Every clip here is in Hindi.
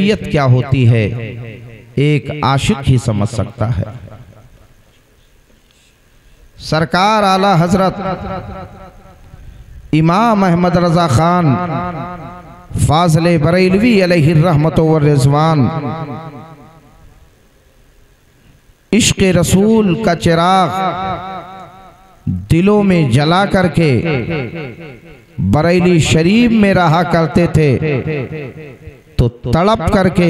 कैफियत क्या होती है एक आशिक ही समझ सकता है। सरकार आला हजरत इमाम अहमद रजा खान फाज़िल बरेलवी अलैहि रहमतो व रिज़वान इश्क़ रसूल का चिराग दिलों में जला करके बरेली शरीफ में रहा करते थे, तो तड़प करके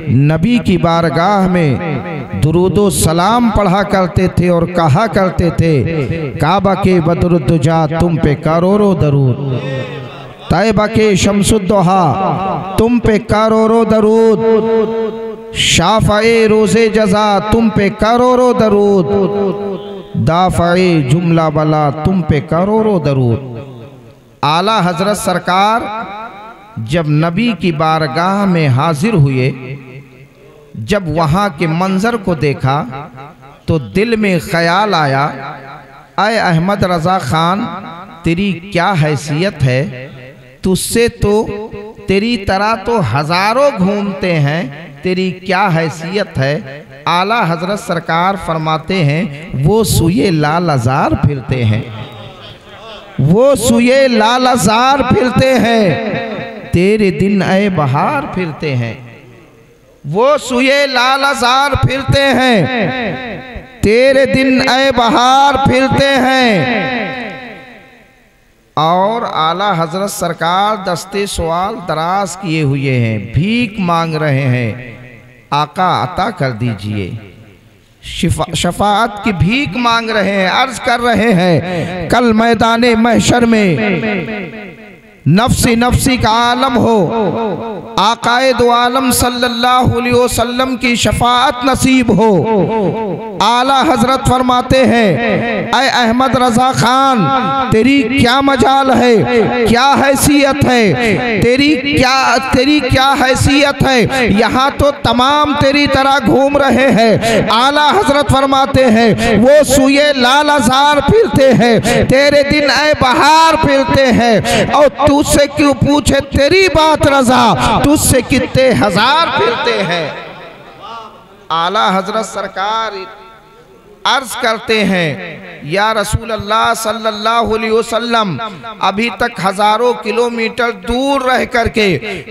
नबी की बारगाह में दुरूदो सलाम पढ़ा करते थे और कहा करते थे, काबा के बदरुद्दुजा तुम पे करोड़ों दरूद, तैबा के शम्सुद्दोहा तुम पे करोड़ों दरूद, शाफ़ए रोज़े जज़ा तुम पे करोड़ों दरूद, दाफ़ए जुमला बला तुम पे करोड़ों दरूद। आला हजरत सरकार जब नबी की बारगाह में हाजिर हुए, जब वहाँ के मंजर को देखा तो दिल में ख्याल आया, ऐ अहमद रजा खान तेरी क्या हैसियत है, तुझसे तो तेरी तरह तो हजारों घूमते हैं, तेरी क्या हैसियत है। आला हजरत सरकार फरमाते हैं वो सुये लाल अज़ार फिरते हैं, वो सुये लाल अज़ार फिरते हैं, तेरे दिन ऐ बहार फिरते हैं, वो सुये लाल अज़ार फिरते हैं, तेरे दिन ऐ बहार फिरते हैं। और आला हजरत सरकार दस्ते सवाल दराज किए हुए हैं, भीख मांग रहे हैं, आका अता कर दीजिए, शफाअत की भीख मांग रहे हैं, अर्ज कर रहे हैं कल मैदाने महशर में नफ्सी नफ्सी का आलम हो, आकाए दो आलम सल्लल्लाहु अलैहि वसल्लम की शफाअत नसीब हो। आला हजरत फरमाते हैं ऐ अहमद रजा खान तेरी क्या मजाल है, क्या हैसियत है, तेरी क्या हैसियत है, यहाँ तो तमाम तेरी तरह घूम रहे हैं। आला हजरत फरमाते हैं वो सुये लाल अज़ार फिरते हैं, तेरे दिन ऐ बहार फिरते हैं, और तुझसे क्यों पूछे तेरी बात रजा, तुझसे कितने हजार फिरते हैं। आला हजरत सरकार अर्ज करते हैं या रसूल अल्लाह सल्लल्लाहु अलैहि वसल्लम, अभी तक हजारों किलोमीटर दूर रह करके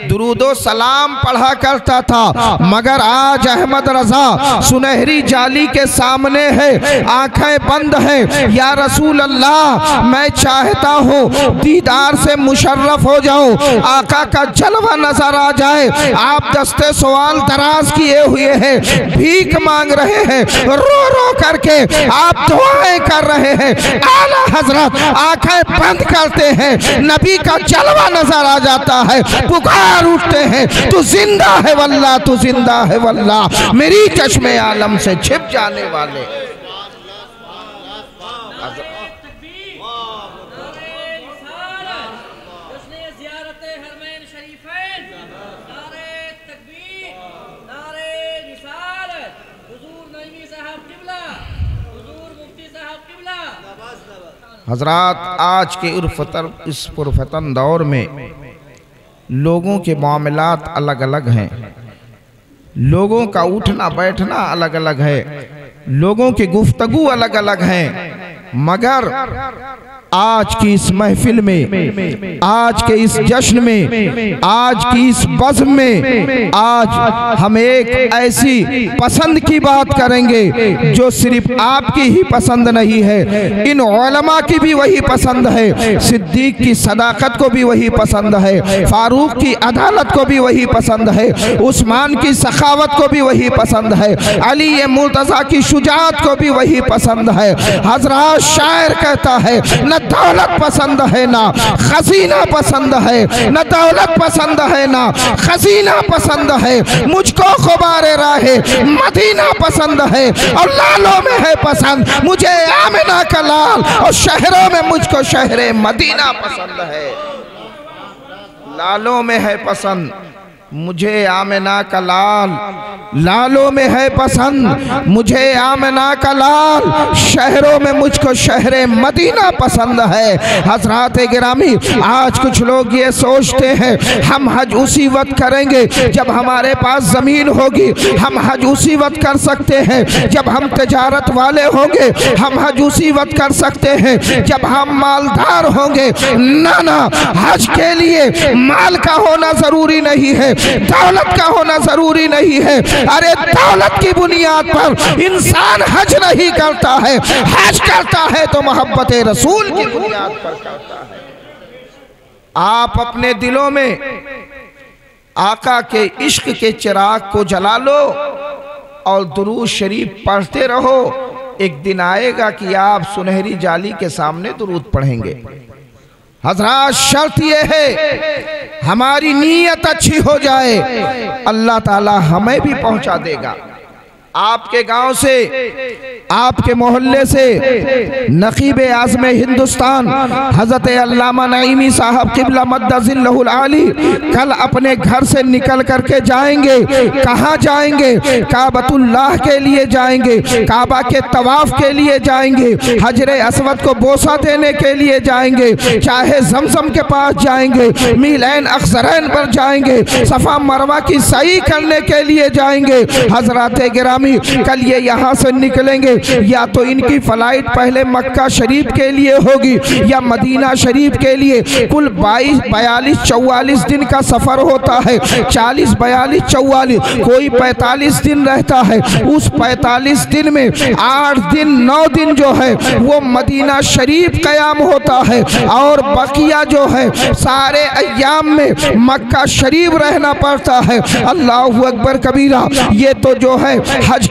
दुरूदो सलाम पढ़ा करता था, मगर आज अहमद रजा सुनहरी जाली के सामने है, आंखें बंद है। या रसूल अल्लाह मैं चाहता हूँ दीदार से मुशर्रफ हो जाऊं, आका का जलवा नजर आ जाए। आप दस्ते सवाल दराज किए हुए हैं, भीख मांग रहे हैं, रो रो करके आप दुआएं कर रहे हैं। आला हजरत आंखें बंद करते हैं, नबी का जलवा नजर आ जाता है, पुकार उठते हैं तू जिंदा है वल्लाह, तू जिंदा है वल्लाह, मेरी चश्मे आलम से छिप जाने वाले। हजरात आज के इस पुरफतन दौर में लोगों के मामलात अलग अलग हैं, लोगों का उठना बैठना अलग अलग है, लोगों की गुफ्तगू अलग अलग हैं, मगर आज की इस महफिल में, आज के इस जश्न में, आज की इस बज़्म में आज हम एक ऐसी पसंद की बात करेंगे जो सिर्फ आपकी ही पसंद नहीं है, इन उलमा की भी वही पसंद है, सिद्दीक की सदाकत को भी वही पसंद है, फारूक की अदालत को भी वही पसंद है, उस्मान की सखावत को भी वही पसंद है, अली मुर्तज़ा की शुजाअत को भी वही पसंद है। हजरत शायर कहता है न दौलत पसंद है ना खजीना पसंद है, न दौलत पसंद है ना खजीना पसंद है, मुझको खुबारे राहे मदीना पसंद है, और लालों में है पसंद मुझे आमिना का लाल, और शहरों में मुझको शहरे मदीना पसंद है। लालों में है पसंद मुझे आमिना का लाल लालों में है पसंद, मुझे आमिना का लाल शहरों में मुझको शहरे मदीना पसंद है। हज़रात गिरामी, आज कुछ लोग ये सोचते हैं हम हज उसी वक्त करेंगे जब हमारे पास ज़मीन होगी, हम हज उसी वक्त कर सकते हैं जब हम तजारत वाले होंगे, हम हज उसी वक्त कर सकते हैं जब हम मालदार होंगे। ना ना, हज के लिए माल का होना ज़रूरी नहीं है, दौलत का होना ज़रूरी नहीं है। अरे दौलत की बुनियाद पर इंसान हज नहीं करता है, हज करता है तो मोहब्बत रसूल की बुनियाद पर करता है। आप अपने दिलों में आका के इश्क के चिराग को जला लो और दुरूद शरीफ पढ़ते रहो। एक दिन आएगा कि आप सुनहरी जाली के सामने दुरूद पढ़ेंगे। हज़रात, शर्त यह है हमारी नीयत अच्छी हो जाए, अल्लाह ताला हमें भी पहुंचा देगा। आपके गांव से, आपके मोहल्ले से नकीब आज़म हिंदुस्तान हज़रत अल्लामा नईमी साहब क़िबला मद्दज़िल्लहुल आली कल अपने घर से निकल करके जाएंगे। कहाँ जाएंगे? काबतुल्लाह के लिए जाएंगे, काबा के तवाफ़ के लिए जाएंगे, हजरे अस्वद को बोसा देने के लिए जाएंगे, चाहे जमजम के पास जाएंगे, मीलैन अक्सरैन पर जाएंगे, सफ़ा मरवा की सई करने के लिए जाएंगे। हज़रात गिरामी, कल ये यहाँ से निकलेंगे, या तो इनकी फ्लाइट पहले मक्का शरीफ के लिए होगी या मदीना शरीफ के लिए। कुल 22, 42, 44 दिन का सफ़र होता है। 40, 42, 44, कोई 45 दिन रहता है। उस 45 दिन में 8 दिन 9 दिन जो है वो मदीना शरीफ क़याम होता है, और बकिया जो है सारे अय्याम में मक्का शरीफ रहना पड़ता है। अल्लाहु अकबर कबीरा। ये तो जो है हज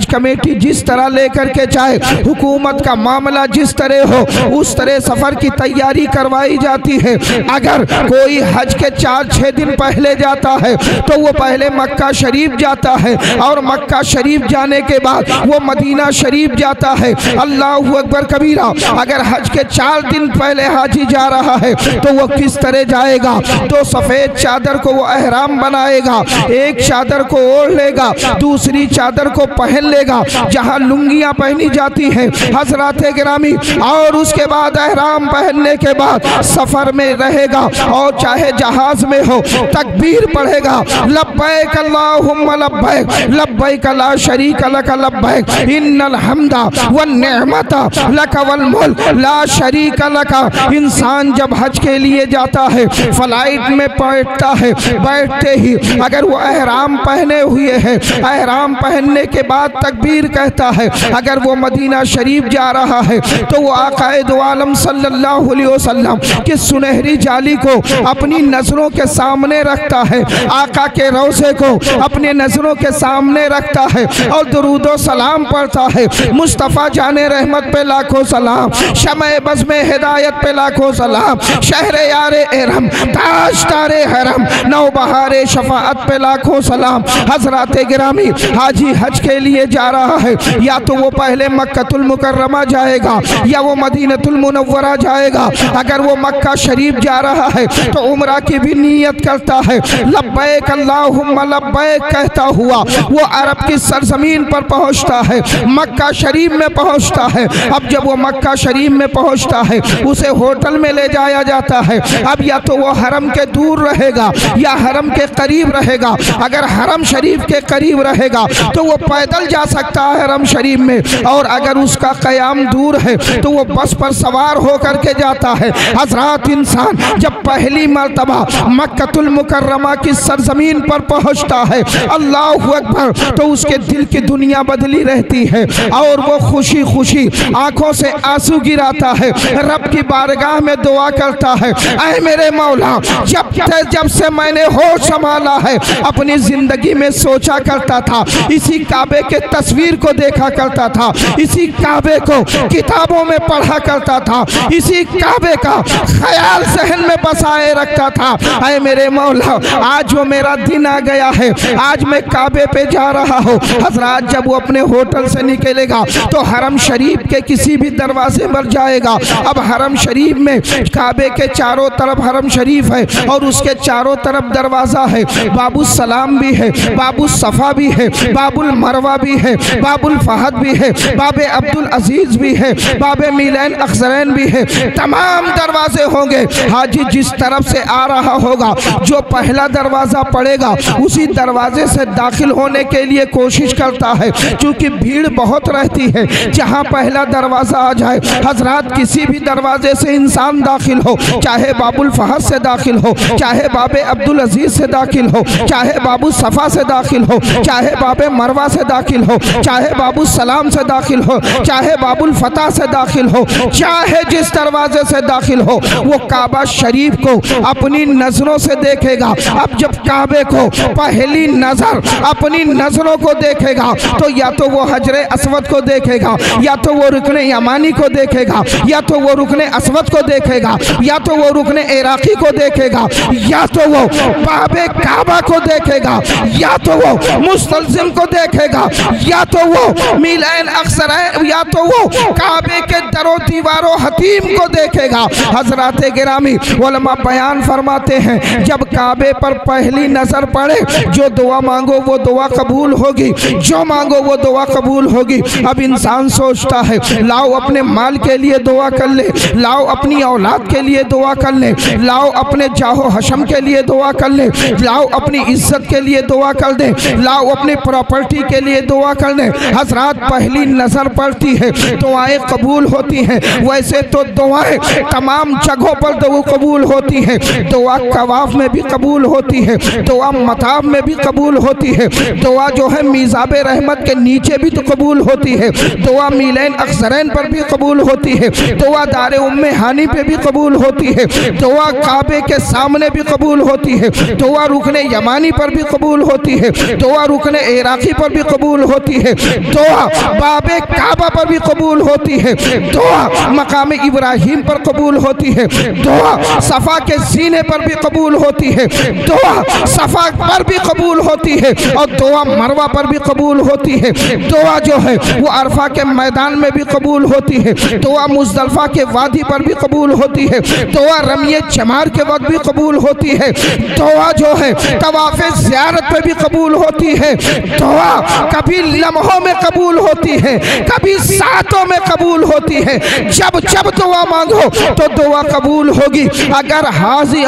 कमेटी जिस तरह लेकर के जाए, हुकूमत का मामला जिस तरह हो उस तरह सफ़र की तैयारी करवाई जाती है। अगर कोई हज के 4-6 दिन पहले जाता है तो वो पहले मक्का शरीफ जाता है, और मक्का शरीफ जाने के बाद वो मदीना शरीफ जाता है। अल्लाहु अकबर कबीरा। अगर हज के 4 दिन पहले हाजी जा रहा है तो वो किस तरह जाएगा? तो सफ़ेद चादर को वो एहराम बनाएगा, एक चादर को ओढ़ लेगा, दूसरी चादर को पहन लेगा जहां लुंगियां पहनी जाती हैं हज़रात गिरामी, और उसके बाद एहराम पहनने के बाद सफ़र में रहेगा, और चाहे जहाज में हो तकबीर पढ़ेगा, लब्बैक अल्लाहुम्मा लब्बैक, लब्बैक ला शरीक लक लब्बैक, इन्नल हम्दा वन निअमता लक वल मुल्क ला शरीक लक। इंसान जब हज के लिए जाता है, फ्लाइट में बैठता है, बैठते ही अगर वो एहराम पहने हुए है, एहराम पहनने के बाद तकबीर कहता है, अगर वो मदीना शरीफ जा रहा है तो वो आकाए दो आलम सल्लल्लाहु अलैहि वसल्लम की सुनहरी जाली को अपनी नज़रों के सामने रखता है, आका के रोज़े को अपने नज़रों के सामने रखता है और दुरूदो सलाम पढ़ता है। मुस्तफ़ा जाने रहमत पे लाखों सलाम, शमे बज़्म हिदायत पे लाखों सलाम, शहरे यारे एहरम, ताज तारे हरम, नौबहारे शफाअत पे लाखों सलाम। हज़रात गिरामी, हाजी हज के लिए जा रहा है, या तो वो पहले मक्कतुल मुकर्रमा जाएगा या वो मदीनतुल मुनव्वरा जाएगा। अगर वो मक्का शरीफ जा रहा है तो उम्रा की भी नीयत करता है, लब्बैक अल्लाहुम्मा लब्बैक कहता हुआ वो अरब की सरजमीन पर पहुंचता है, मक्का शरीफ में पहुंचता है। अब जब वो मक्का शरीफ में पहुंचता है उसे होटल में ले जाया जाता है। अब या तो वो हरम के दूर रहेगा या हरम के करीब रहेगा। अगर हरम शरीफ के करीब रहेगा तो वो पैदल जा सकता है हरम शरीफ में, और अगर उसका क़याम दूर है तो वो बस पर सवार होकर के जाता है। हज़रात, इंसान जब पहली मर्तबा मक्कतुल मुकर्रमा की सरजमीन पर पहुंचता है, अल्लाहु अकबर, तो उसके दिल की दुनिया बदली रहती है और वो खुशी खुशी आंखों से आंसू गिराता है, रब की बारगाह में दुआ करता है, ऐ मेरे मौला, जब से मैंने होश संभाला है अपनी जिंदगी में सोचा करता था इसी काबे के तस्वीर को देखा करता था, इसी काबे को किताबों में पढ़ा करता था, इसी काबे का ख्याल जहन में बसाए रखता था। ऐ मेरे मौला, आज वो मेरा दिन आ गया है, आज मैं काबे पे जा रहा हूँ। हजरात, जब वो अपने होटल से निकलेगा तो हरम शरीफ के किसी भी दरवाजे पर जाएगा। अब हरम शरीफ में काबे के चारों तरफ हरम शरीफ है और उसके चारों तरफ दरवाज़ा है। बाबुल सलाम भी है, बाबुल सफ़ा भी है, बाबुल मरवा भी है, बाबुल फहद भी है, बाबे अब्दुल अजीज़ भी है, बाबे मीलैन अक्सरैन भी है। तमाम दरवाजे होंगे। हाजी जिस तरफ से आ रहा होगा, जो पहला दरवाज़ा पड़ेगा उसी दरवाजे से दाखिल होने के लिए कोशिश करता है, क्योंकि भीड़ बहुत रहती है। जहाँ पहला दरवाज़ा आ जाए, हजरात किसी भी दरवाजे से इंसान दाखिल हो, चाहे बाबुल फहद से दाखिल हो, चाहे बाबे अब्दुल अजीज़ से दाखिल हो, चाहे बाबू सफ़ा से दाखिल हो, चाहे बाबे मरवा से दाखिल हो, चाहे बाबू सलाम से दाखिल हो, चाहे बाबुल फतह से दाखिल हो, चाहे जिस दरवाजे से दाखिल हो, वो काबा शरीफ को अपनी नज़रों से देखेगा। अब जब काबे को पहली नज़र अपनी नज़रों को देखेगा तो या तो वो हजरे अस्वद को देखेगा, या तो वो रुकने यमानी को देखेगा, या तो वो रुकने अस्वद को देखेगा, या तो वो रुकने इराकी को देखेगा, या तो वो बाबे काबा को देखेगा, या तो वो मुस्तलजिम को देखेगा, या तो वो मीलैन अक्सरैन, या तो वो काबे के दरो दीवारों हतीम को देखेगा। हजरात गिरामी उलमा बयान फरमाते हैं, जब काबे पर पहली नजर पड़े, जो दुआ मांगो वो दुआ कबूल होगी, जो मांगो वो दुआ कबूल होगी। अब इंसान सोचता है, लाओ अपने माल के लिए दुआ कर ले, लाओ अपनी औलाद के लिए दुआ कर ले, लाओ अपने जाहो हशम के लिए दुआ कर ले, लाओ अपनी इज्जत के लिए दुआ कर दे, लाओ अपनी प्रॉपर्टी के लिए दुआ कर दे। हजरात, पहली नजर पड़ती है, दुआएं कबूल होती हैं। वैसे तो दुआएं तमाम जगहों पर दुआ कबूल होती है। दुआ कवाफ में भी कबूल होती है, दुआ मताब में भी कबूल होती है, दुआ जो है मीज़ाबे रहमत के नीचे भी तो कबूल होती है, दुआ मीलैन अक्सरैन पर भी कबूल होती है, दुआ दारे उम्मे हानी पे भी कबूल होती है, दुआ काबे के सामने भी कबूल होती है, दुआ रुकने यमानी पर भी कबूल होती है, दुआ रुकने इराकी पर भी कबूल होती है, दुआ बाबे काबा पर भी कबूल होती है, दुआ मकाम इब्राहिम पर कबूल होती है, दुआ सफ़ा के सीने पर भी कबूल होती है, दुआ सफ़ा पर भी कबूल होती है, और दुआ मरवा पर भी कबूल होती है। दुआ जो है वो अरफा के मैदान में भी कबूल होती है, दुआ मुज़दलिफ़ा के वादी पर भी कबूल होती है, दुआ रमिए जमार के वक्त भी कबूल होती है, दुआ जो है तवाफ़े ज़ियारत पे भी कबूल होती है, दुआ कभी लम्हों में कबूल होती है, कभी सातों में कबूल होती है। जब जब दुआ मांगो तो दुआ कबूल होगी। अगर हाजी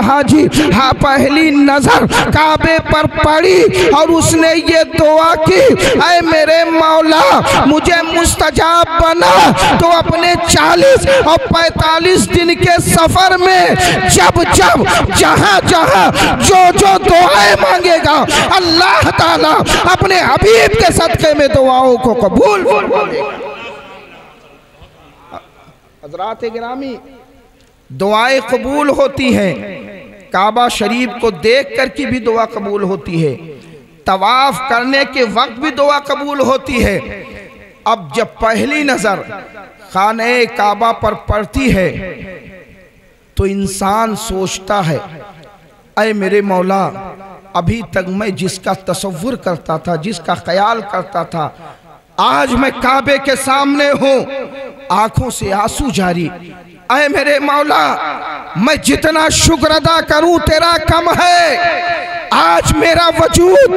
पहली नजर काबे पर पड़ी और उसने ये दुआ की, ऐ मेरे मौला मुझे मुस्तजाब बना, तो अपने 40 और 45 दिन के सफर में जब जब जहां जहां जो दुआएं मांगेगा, अल्लाह ताला अपने हबीब के सदक़े में दुआओं को कबूल फरमाएगा। हज़रात गिरामी, दुआएं कबूल होती हैं, काबा शरीफ को देख कर की भी दुआ कबूल होती है, तवाफ करने के वक्त भी दुआ कबूल होती है। अब जब पहली नजर खाने काबा पर पड़ती है तो इंसान सोचता है, ऐ मेरे मौला, अभी तक मैं जिसका तसव्वुर करता था, जिसका ख्याल करता था, आज मैं काबे के सामने हूँ, आंखों से आंसू जारी। ऐ मेरे मौला, मैं जितना शुक्र अदा करूं तेरा कम है। आज मेरा वजूद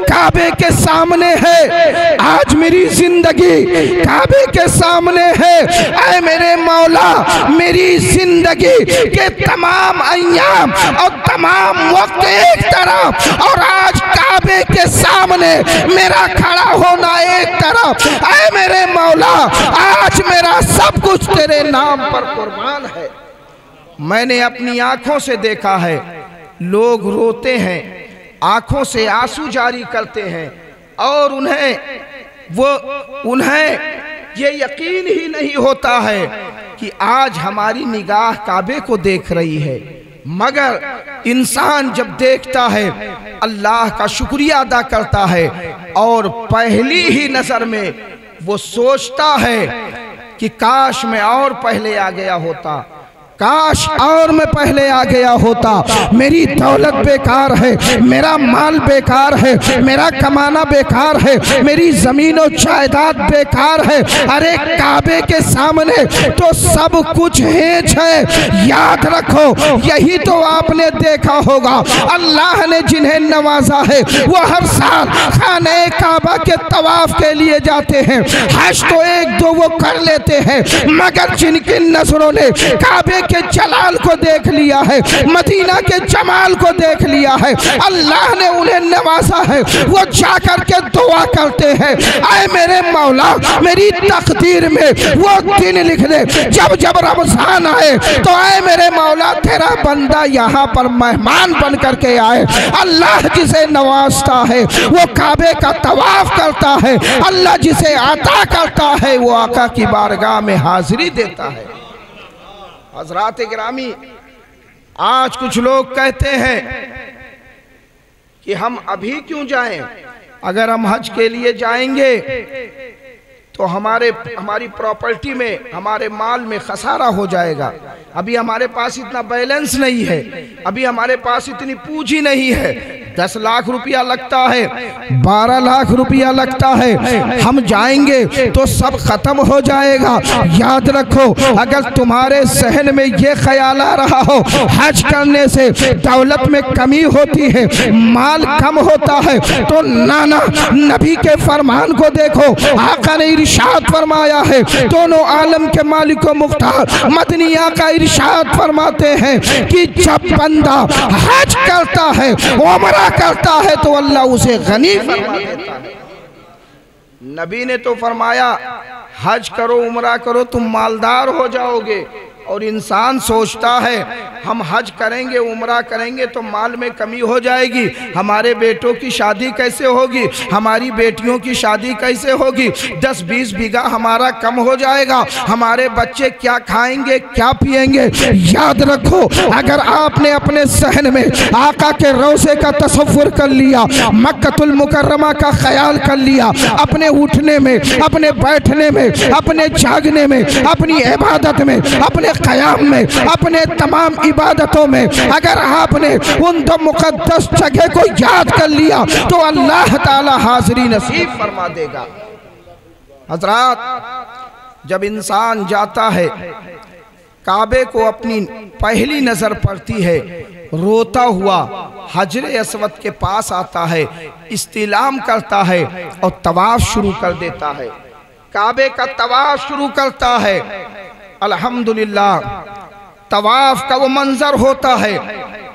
काबे के सामने है, आज मेरी जिंदगी काबे के सामने है। ऐ मेरे मौला, मेरी जिंदगी के तमाम अय्याम और तमाम वक्त एक तरफ, और आज काबे के सामने मेरा खड़ा होना एक तरफ। ऐ मेरे मौला, आज मेरा सब कुछ तेरे नाम पर कुर्बान है। मैंने अपनी आंखों से देखा है, लोग रोते हैं, आंखों से आंसू जारी करते हैं, और उन्हें ये यकीन ही नहीं होता है कि आज हमारी निगाह काबे को देख रही है। मगर इंसान जब देखता है अल्लाह का शुक्रिया अदा करता है और पहली ही नजर में वो सोचता है कि काश मैं और पहले आ गया होता, काश और मैं पहले आ गया होता। मेरी दौलत बेकार है, मेरा माल बेकार है, मेरा कमाना बेकार है, मेरी जमीन और जायदाद बेकार है। अरे काबे के सामने तो सब कुछ है। याद रखो, यही तो आपने देखा होगा, अल्लाह ने जिन्हें नवाजा है वो हर साल खाने काबा के तवाफ के लिए जाते हैं। हज तो एक दो वो कर लेते हैं, मगर जिनकी नजरों ने काबे के जलाल को देख लिया है, मदीना के जमाल को देख लिया है, अल्लाह ने उन्हें नवाजा है, वो जाकर के दुआ करते हैं, आए मेरे मौला मेरी तकदीर में वो दिन लिख दे जब जब रमजान आए तो आए मेरे मौला तेरा बंदा यहाँ पर मेहमान बन करके आए। अल्लाह जिसे नवाजता है वो काबे का तवाफ करता है, अल्लाह जिसे अता करता है वो आका की बारगाह में हाजिरी देता है। हज़रात गिरामी, आज कुछ लोग कहते हैं कि हम अभी क्यों जाएं, अगर हम हज के लिए जाएंगे तो हमारी प्रॉपर्टी में, हमारे माल में खसारा हो जाएगा। अभी हमारे पास इतना बैलेंस नहीं है, अभी हमारे पास इतनी पूंजी नहीं है। 10 लाख रुपया लगता है, 12 लाख रुपया लगता है, हम जाएंगे तो सब खत्म हो जाएगा। याद रखो, अगर तुम्हारे जहन में ये ख्याल आ रहा हो हज करने से दौलत में कमी होती है, माल कम होता है, तो नाना नबी के फरमान को देखो। आका ने इरशाद फरमाया है, दोनों आलम के मालिक व मुख्तार मदनी आका इरशाद फरमाते हैं कि जब बंदा हज करता है, उम्रा करता है, तो अल्लाह उसे गनी फरमा देता है। नबी ने तो फरमाया हज करो, उम्रा करो, तुम मालदार हो जाओगे। और इंसान सोचता है हम हज करेंगे, उम्रा करेंगे तो माल में कमी हो जाएगी, हमारे बेटों की शादी कैसे होगी, हमारी बेटियों की शादी कैसे होगी, 10-20 बीघा हमारा कम हो जाएगा, हमारे बच्चे क्या खाएंगे, क्या पिएंगे। याद रखो, अगर आपने अपने सहन में आका के रोज़े का तसव्वुर कर लिया, मक्कतुल मुकर्रमा का ख्याल कर लिया, अपने उठने में, अपने बैठने में, अपने जागने में, अपनी इबादत में, अपने क़याम में, अपने तमाम इबादतों में अगर आपने उन दो मुक़द्दस जगह को याद कर लिया तो अल्लाह ताला हाज़िरी नसीब फरमा देगा। हज़रात, जब इंसान जाता है काबे को अपनी पहली नज़र पड़ती है, रोता हुआ हजरे अस्वद के पास आता है, इस्तिलाम करता है और तवाफ शुरू कर देता है, काबे का तवाफ शुरू करता है। अल्हम्दुलिल्लाह, तवाफ का वो मंजर होता है,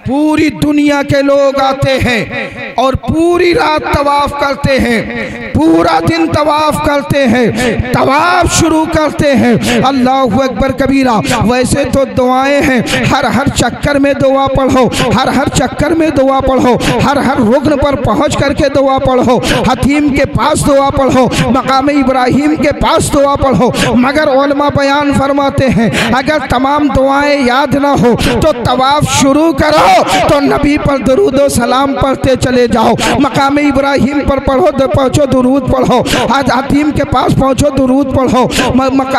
पूरी दुनिया के लोग आते हैं और पूरी रात तवाफ करते हैं, पूरा दिन तवाफ करते हैं, तवाफ शुरू करते हैं। अल्लाहु अकबर कबीरा। वैसे तो दुआएं हैं, हर हर चक्कर में दुआ पढ़ो, हर हर चक्कर में दुआ पढ़ो, हर हर रुकन पर पहुंच करके दुआ पढ़ो, हतीम के पास दुआ पढ़ो, मकाम इब्राहिम के पास दुआ पढ़ो। मगर उलमा बयान फरमाते हैं अगर तमाम दुआएं याद ना हो तो तवाफ शुरू करो तो नबी पर दरूद व सलाम पढ़ते चले जाओ, मकाम इब्राहिम पर पढ़ो, पहुँचो दुरूद पढ़ो, आज हतीम के पास पहुँचो दुरूद पढ़ो,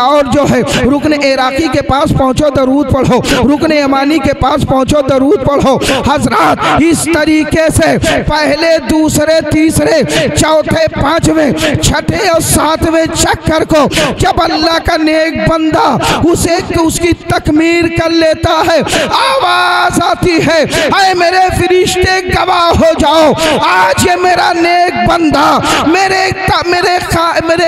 और जो है रुकन इराकी के पास पहुँचो दरूद पढ़ो, रुकन यमानी के पास पहुँचो दरूद पढ़ो। हजरात, इस तरीके से पहले, दूसरे, तीसरे, चौथे, पांचवें, छठे और सातवें चक्कर को जब अल्लाह का नेक बंदा उसे उसकी तकमीर कर लेता है, आवाज आती है, आए मेरे फरिश्ते गवाह हो जाओ, आज ये मेरा नेक बंदा मेरे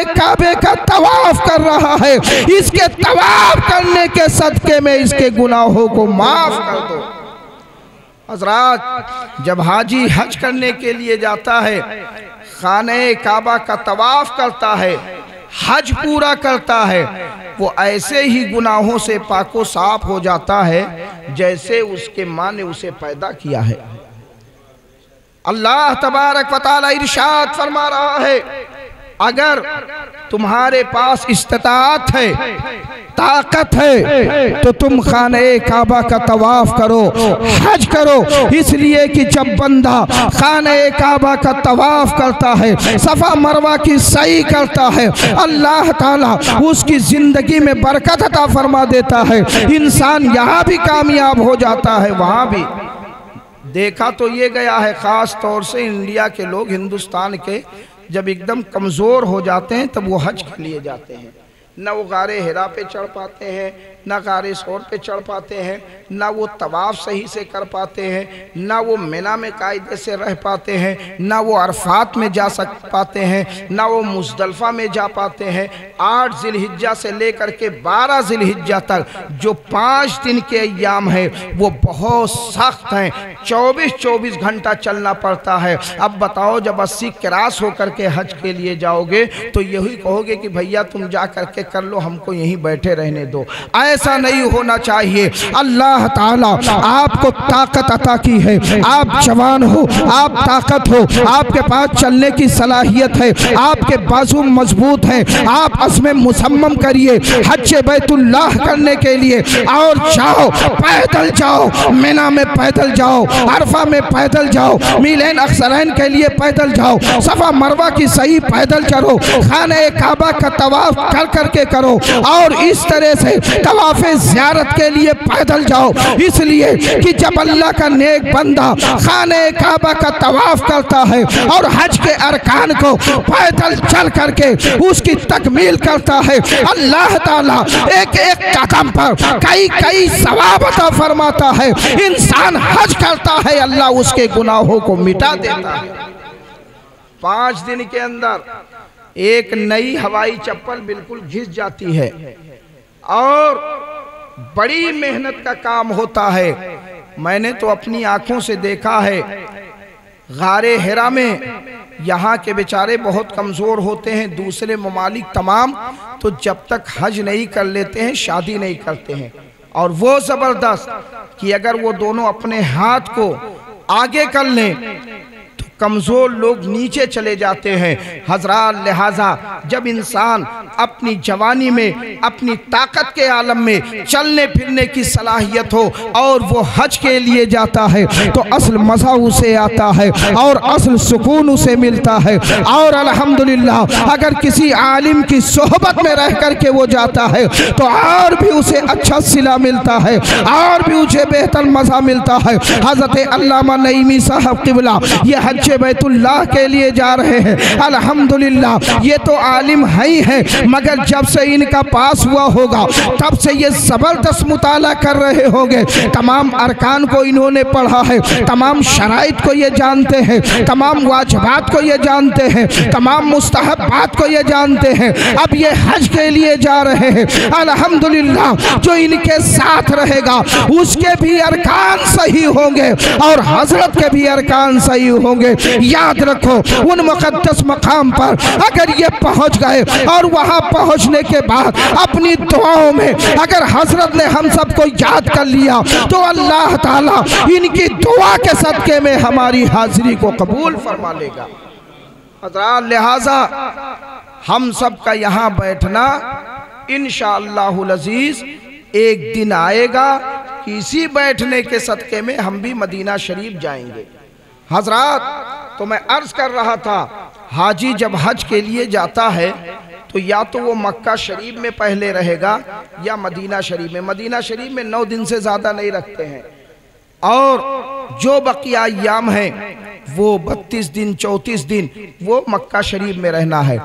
काबे का तवाफ कर रहा है, इसके तवाफ करने के सदके में इसके गुनाहों को माफ कर दो। हज़रात, जब हाजी हज करने के लिए जाता है, खाने काबा का तवाफ करता है, हज पूरा करता है, वो ऐसे ही गुनाहों से पाको साफ हो जाता है जैसे उसके माँ ने उसे पैदा किया है। अल्लाह तबारक व तआला इरशाद फरमा रहा है, अगर तुम्हारे पास इस्तिताअत है, ताकत है, तो तुम खाने काबा का तवाफ करो, हज करो। इसलिए कि जब बंदा खाने काबा का तवाफ करता है, सफा मरवा की सही करता है, अल्लाह ताला उसकी जिंदगी में बरकत अता फरमा देता है। इंसान यहाँ भी कामयाब हो जाता है, वहाँ भी। देखा तो ये गया है, ख़ास तौर से इंडिया के लोग, हिंदुस्तान के, जब एकदम कमज़ोर हो जाते हैं तब वो हज के लिए जाते हैं। न वो गारे हिरा पे चढ़ पाते हैं, न गारे सौर पे चढ़ पाते हैं, न वो तवाफ़ सही से कर पाते हैं, न वो मिना में कायदे से रह पाते हैं, न वो अरफात में जा पाते हैं, न वो मुज़दलिफ़ा में जा पाते हैं। 8 ज़िलहिज्जा से लेकर के 12 ज़िलहिज्जा तक जो 5 दिन के अय्याम है वो बहुत सख्त हैं। 24-24 घंटा चलना पड़ता है। अब बताओ, जब 80 क्रॉस होकर के हज के लिए जाओगे तो यही कहोगे कि भैया तुम जा करके कर लो, हमको यहीं बैठे रहने दो। ऐसा नहीं होना चाहिए। अल्लाह ताला आपको ताकत अता की है, आप जवान हो, आप ताकत हो, आपके पास चलने की सलाहियत है, आपके बाजू मजबूत हैं, आप असमें मुसम्मम करिए हज बैतुल्लाह करने के लिए और जाओ, पैदल जाओ, मिना में पैदल जाओ, अरफा में पैदल जाओ, मीलैन अक्सरैन के लिए पैदल जाओ, सफा मरवा की सही पैदल करो, खाने काबा का तवाफ कर करके करो और इस तरह से तवाफ़े ज़ियारत के लिए पैदल जाओ। इसलिए कि जब अल्लाह का नेक बंदा खाने काबा का तवाफ करता है और हज के अरकान को पैदल चल करके उसकी तकमील करता है, अल्लाह ताला एक एक कदम पर कई कई सवाब अता फरमाता है। इंसान हज करता है, अल्लाह उसके गुनाहों को मिटा देता है। 5 दिन के अंदर एक नई हवाई चप्पल बिल्कुल घिस जाती है और बड़ी मेहनत का काम होता है। मैंने तो अपनी आंखों से देखा है, गारे हिरा में यहाँ के बेचारे बहुत कमज़ोर होते हैं, दूसरे ममालिक तमाम तो जब तक हज नहीं कर लेते हैं शादी नहीं करते हैं। और वो ज़बरदस्त कि अगर वो दोनों अपने हाथ को आगे कर लें कमज़ोर लोग नीचे चले जाते हैं। हज़रात, लिहाजा जब इंसान अपनी जवानी में, अपनी ताकत के आलम में चलने फिरने की सलाहियत हो और वो हज के लिए जाता है तो असल मज़ा उसे आता है और असल सुकून उसे मिलता है। और अल्हम्दुलिल्लाह अगर किसी आलिम की सोहबत में रह कर के वो जाता है तो और भी उसे अच्छा सिला मिलता है और भी उसे बेहतर मज़ा मिलता है। हज़रत अल्लामा नईमी साहब क़िबला ये हज बैतुल्लाह के लिए जा रहे हैं। अल्हम्दुलिल्लाह ये तो आलिम ही है, मगर जब से इनका पास हुआ होगा तब से ये ज़बरदस्त मुताला कर रहे होंगे। तमाम अरकान को इन्होंने पढ़ा है, तमाम शराइत को ये जानते हैं, तमाम वाजिबात को ये जानते हैं, तमाम मुस्तहबात को ये जानते हैं। अब ये हज के लिए जा रहे हैं। अल्हम्दुलिल्लाह जो इनके साथ रहेगा उसके भी अरकान सही होंगे और हजरत के भी अरकान सही होंगे। याद रखो, उन मुक़द्दस मकाम पर अगर ये पहुंच गए और वहां पहुंचने के बाद अपनी दुआओं में अगर हजरत ने हम सबको याद कर लिया तो अल्लाह ताला इनकी दुआ के सदके में हमारी हाजिरी को कबूल फरमा लेगा। हज़रात, लिहाजा हम सब का यहाँ बैठना इंशाअल्लाहुल अज़ीज़ एक दिन आएगा कि इसी बैठने के सदके में हम भी मदीना शरीफ जाएंगे। हजरात, तो मैं अर्ज कर रहा था, हाजी जब हज के लिए जाता है तो या तो वो मक्का शरीफ में पहले रहेगा या मदीना शरीफ में। मदीना शरीफ में 9 दिन से ज़्यादा नहीं रखते हैं और जो बकिया अय्याम हैं वो 32 दिन 34 दिन वो मक्का शरीफ में रहना है।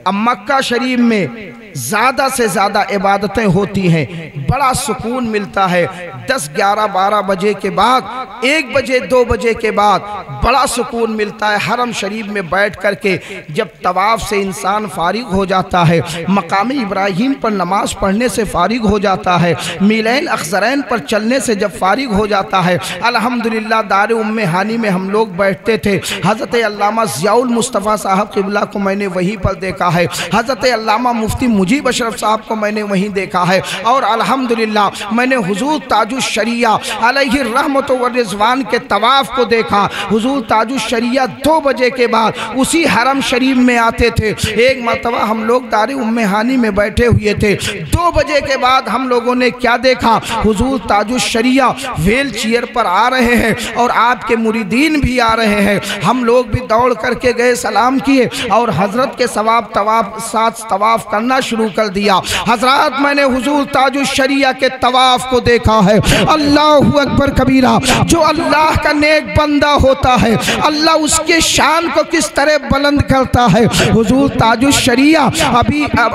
अब मक्का शरीफ में ज़्यादा से ज़्यादा इबादतें होती हैं, बड़ा सुकून मिलता है। 10, 11, 12 बजे के बाद, 1 बजे 2 बजे के बाद बड़ा सुकून मिलता है। हरम शरीफ में बैठ कर के जब तवाफ़ से इंसान फारिग हो जाता है, मकाम इब्राहीम पर नमाज़ पढ़ने से फारिग हो जाता है, मीलैन अक्सरैन पर चलने से जब फारिग हो जाता है, अल्हम्दुलिल्लाह दार उम्मे हानी में हम लोग बैठते थे। हज़रत अल्लामा ज़ियाउल मुस्तफ़ा साहब क़िबला को मैंने वहीं पर देखा है। हज़रत अल्लामा मुफ्ती मुजीब अशरफ साहब को मैंने वहीं देखा है। और अल्हम्दुलिल्लाह मैंने हुजूर ताजुश शरिया अलैहि रहमत व रिज़वान के तवाफ़ को देखा। हुजूर ताजुश शरिया 2 बजे के बाद उसी हरम शरीफ में आते थे। एक मरतबा हम लोग दारे उम्मे हानी में बैठे हुए थे, 2 बजे के बाद हम लोगों ने क्या देखा, हुजूर ताजुश शरिया व्हील चेयर पर आ रहे हैं और आपके मुरीदीन भी आ रहे हैं। हम लोग भी दौड़ करके गए, सलाम किए और हजरत के सवाब साथ तवाफ करना शुरू कर दिया। हजरत मैंने हुजूर ताजुश शरिया के तवाफ को देखा है। अल्लाहु अकबर कबीरा। जो अल्लाह का नेक बंदा होता है अल्लाह उसके शान को किस तरह बुलंद करता है। हुजूर ताजुश शरिया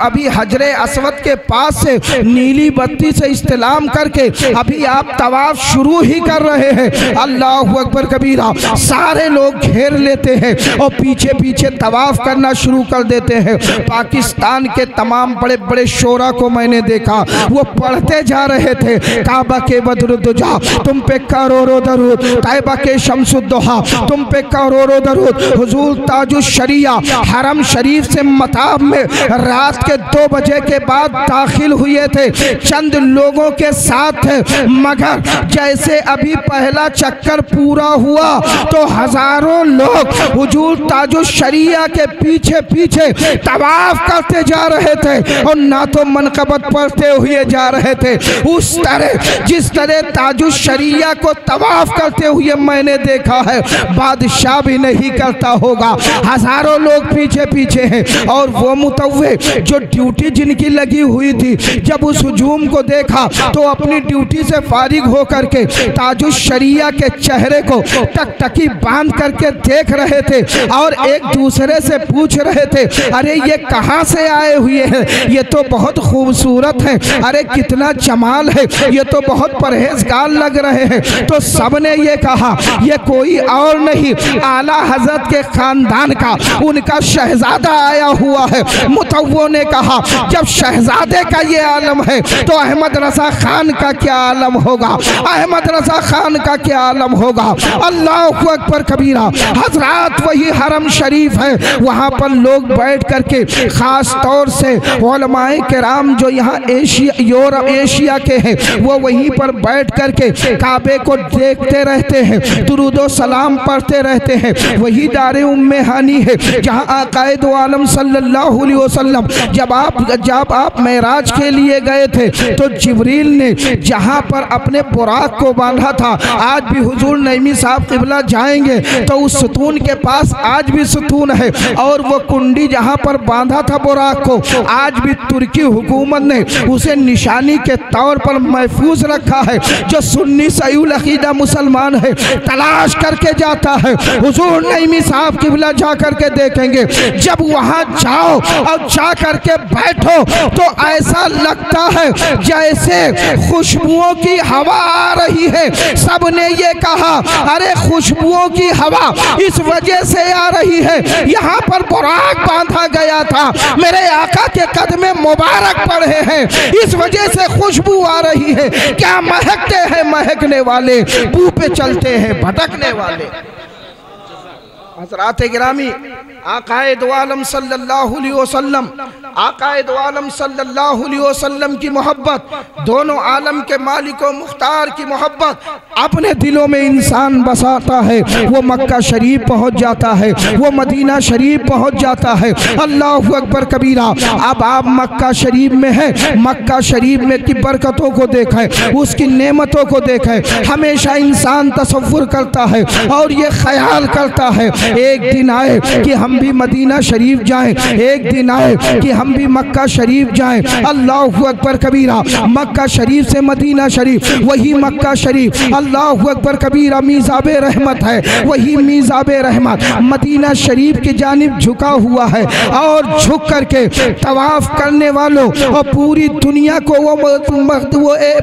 अभी हजरे अस्वद के पास से नीली बत्ती से इस्तेलाम करके अभी आप तवाफ शुरू ही कर रहे हैं। अल्लाहु अकबर कबीरा। सारे लोग घेर लेते हैं और पीछे पीछे तवाफ करना शुरू कर देते हैं। पाकिस्तान के तमाम बड़े बड़े शोरा को मैंने देखा, वो पढ़ते जा रहे थे काबा के बदरुद्दुजा तुम पे करोड़ों दरूद, तैबा के शम्सुद्दोहा तुम पे करोड़ों दरूद। हुजूर ताजुश शरिया हरम शरीफ से मताब में रात के 2 बजे के बाद दाखिल हुए थे, चंद लोगों के साथ थे। मगर जैसे अभी पहला चक्कर पूरा हुआ तो हजारों लोग हुजूर ताजुश शरिया के पीछे पीछे तवाफ करते जा रहे थे और ना तो मनकबत पढ़ते हुए जा रहे थे। उस तरह जिस तरह ताजुश शरिया को तवाफ करते हुए मैंने देखा है, बादशाह भी नहीं करता होगा। हजारों लोग पीछे पीछे हैं और वो मुतव्वे जो ड्यूटी जिनकी लगी हुई थी, जब उस हुजूम को देखा तो अपनी ड्यूटी से फारिग होकर के ताजुश शरिया के चेहरे को टकटकी बांध करके देख रहे थे और एक दूसरे से पूछ रहे थे, अरे ये कहाँ से आए हुए हैं, ये तो बहुत खूबसूरत है, अरे कितना जमाल है, ये तो बहुत परहेजगार लग रहे हैं। तो सबने ये कहा ये कोई और नहीं, आला हजरत के खानदान का उनका शहजादा आया हुआ है। मुतव्वो ने कहा जब शहजादे का ये आलम है तो अहमद रजा खान का क्या आलम होगा, अहमद रजा खान का क्या आलम होगा। अल्लाहु अकबर कबीरा। हजरत वही हरम शरीफ है, वहाँ पर लोग बैठ करके खास तौर से उलमाए किराम जो यहाँ एशिया के हैं वो वहीं पर बैठ करके काबे को देखते रहते हैं, दुरूदो सलाम पढ़ते रहते हैं। वही दारे उम्मे हानी है जहाँ आकाए दो आलम सल्लल्लाहु अलैहि वसल्लम जब आप मेराज के लिए गए थे तो जिब्रील ने जहाँ पर अपने बुराक को बांधा था, आज भी हुजूर नईमी साहब किबला जाएंगे तो उस सुतून के पास आज भी सुतून है और वो कुंडी जहाँ पर बांधा था बुराक को आज भी तुर्की हुकूमत ने उसे निशानी के तौर पर महफूज रखा है। जो सुन्नी सयूल अकीदा मुसलमान है तलाश करके जाता है, हुजूर नईमी साहब किबला जा करके देखेंगे। जब वहाँ जाओ और जा करके बैठो तो ऐसा लगता है जैसे खुशबुओं की हवा आ रही है। सबने ये कहा अरे खुशबुओं की हवा इस वजह से आ रही है, यहाँ पर बुराक बांधा गया था, मेरे आका के कदमे मुबारक पड़े हैं, इस वजह से खुशबू आ रही है। क्या महकते हैं महकने वाले, बू पे चलते हैं भटकने वाले। हज़रात गिरामी आकाए दो आलम सल्लल्लाहु अलैहि वसल्लम, आकाए दो आलम सल्लल्लाहु अलैहि वसल्लम की मोहब्बत, दोनों आलम के मालिक व मुख्तार की मोहब्बत अपने दिलों में इंसान बसाता है, वो मक्का शरीफ पहुंच जाता है, वो मदीना शरीफ पहुंच जाता है। अल्लाहु अकबर कबीरा। अब आप मक्का शरीफ में हैं, मक्का शरीफ में की बरकतों को देखें, उसकी नेमतों को देखें। हमेशा इंसान तसव्वुर करता है और ये ख्याल करता है एक दिन आए कि हम भी मदीना शरीफ जाएं, एक दिन आए कि हम भी मक्का शरीफ जाएं। अल्लाहु अकबर कबीरा। मक्का शरीफ से मदीना शरीफ, वही मक्का शरीफ अल्लाहु अकबर कबीरा मीज़ाबे रहमत है, वही मीज़ाबे रहमत मदीना शरीफ की जानिब झुका हुआ है और झुक करके तवाफ करने वालों और पूरी दुनिया को वो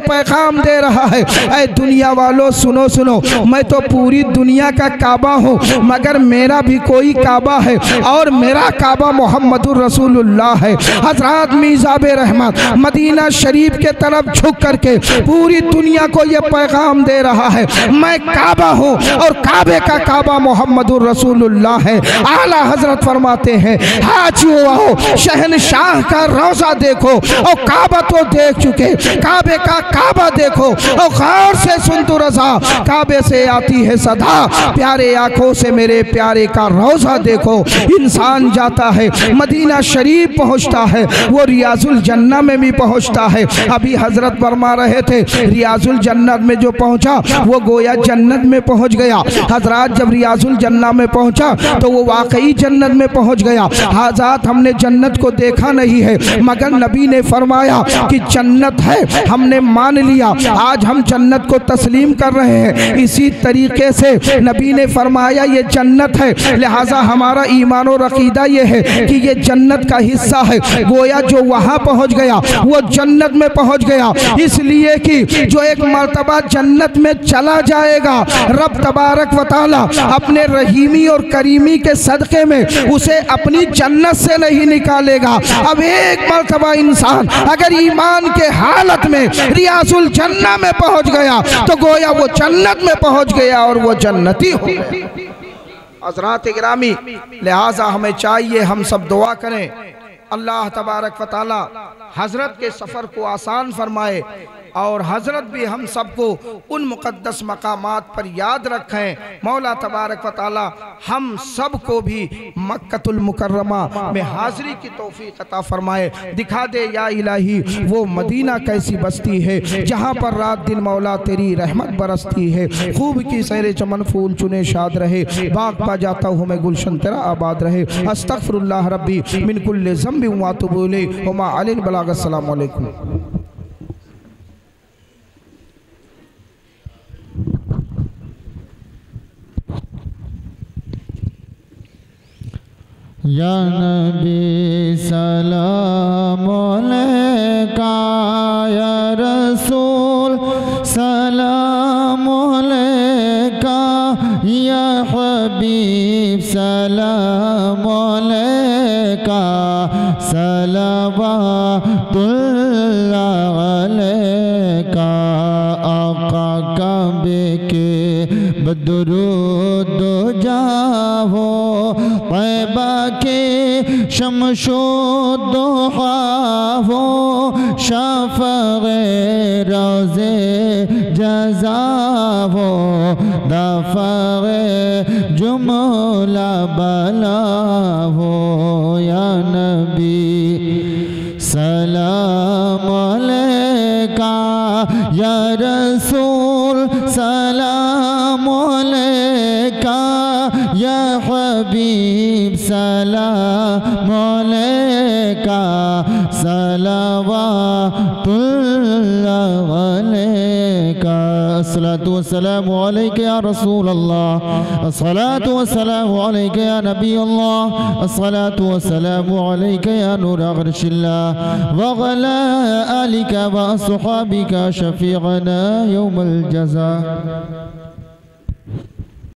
पैगाम दे रहा है, ऐ दुनिया वालों सुनो सुनो, मैं तो पूरी दुनिया का काबा हूँ मगर मेरा भी कोई काबा है और मेरा काबा मोहम्मदुर रसूलुल्लाह है। है। हजरत मीज़ाबे रहमत मदीना शरीफ के तरफ झुक करके पूरी दुनिया को ये पैगाम दे रहा है, मैं काबा हूँ और काबे का काबा मोहम्मदुर रसूलुल्लाह है। आला हजरत फरमाते हैं, हाजियो आओ शहनशाह का रोजा देखो और काबा तो देख चुके, काबे का काबा देखो और गौर से सुन तो रजा, काबे से आती है सदा, प्यारे आंखों से मेरे प्यारे का रोजा देखो। इंसान जाता है मदीना शरीफ पहुंचता है, वो रियाजुल जन्नत में भी पहुंचता है। अभी हजरत फरमा रहे थे रियाजुल जन्नत में जो पहुंचा वो गोया जन्नत में पहुंच गया। हजरत जब रियाजुल जन्नत में पहुंचा तो वो वाकई जन्नत में पहुंच गया। हजरत हमने जन्नत को देखा नहीं है मगर नबी ने फरमाया कि जन्नत है, हमने मान लिया, आज हम जन्नत को तस्लीम कर रहे हैं। इसी तरीके से नबी ने फरमाया ये जन्नत है, लिहाजा हमारा ईमान और अकीदा ये है कि ये जन्नत का हिस्सा है। गोया जो वहाँ पहुँच गया वो जन्नत में पहुँच गया, इसलिए कि जो एक मर्तबा जन्नत में चला जाएगा रब तबारक व तआला अपने रहीमी और करीमी के सदक़े में उसे अपनी जन्नत से नहीं निकालेगा। अब एक मर्तबा इंसान अगर ईमान के हालत में रियाजुल जन्नत में पहुंच गया तो गोया वो जन्नत में पहुंच गया और वो जन्नती हो गया। हज़रात गिरामी, लिहाजा हमें चाहिए हम सब दुआ करें अल्लाह तबारक व तआला हजरत के सफ़र को आसान फरमाए और हजरत भी हम सबको उन मुक़द्दस मकामात पर याद रखें। मौला तबारक व तआला हम सब को भी मक्कतुल मुकर्रमा में हाज़री की तौफीक अता फरमाए। दिखा दे या इलाही वो मदीना कैसी बस्ती है जहाँ पर रात दिन मौला तेरी रहमत बरसती है। खूब की सैर चमन फूल चुने शाद रहे, बाग पा जाता हूँ मैं गुलशन तेरा आबाद रहे। अस्तग़फिरुल्लाह रब्बी मिन कुल्लि ज़ंबि व अतूबु इलैहि व मा अलैना बलाग। अस्सलामु अलैकुम। या नबी सलाम अलैका, या रसूल सलाम अलैका, या हबीब सलाम अलैका, सलवातुल्लाह अलैका। आका काबे के बदरुद जाहो, तैबा के शमशो दुहा हो, शाफ़े रोज़े जज़ा हो, दफ़े जुमला बला हो। या नबी सलाम अलैका, या रसूल सलाम अलैका, या हबीब सलाम अलैका, सलवातुल्लाह अलैका। अस्सलातु वस्सलामु अलैका या रसूल अल्लाह, अस्सलातु वस्सलामु अलैका या नबी अल्लाह, अस्सलातु वस्सलामु अलैका या नूर अर्शिल्लाह व अला आलिका व अस्हाबिका शफीअना यौमल जज़ा।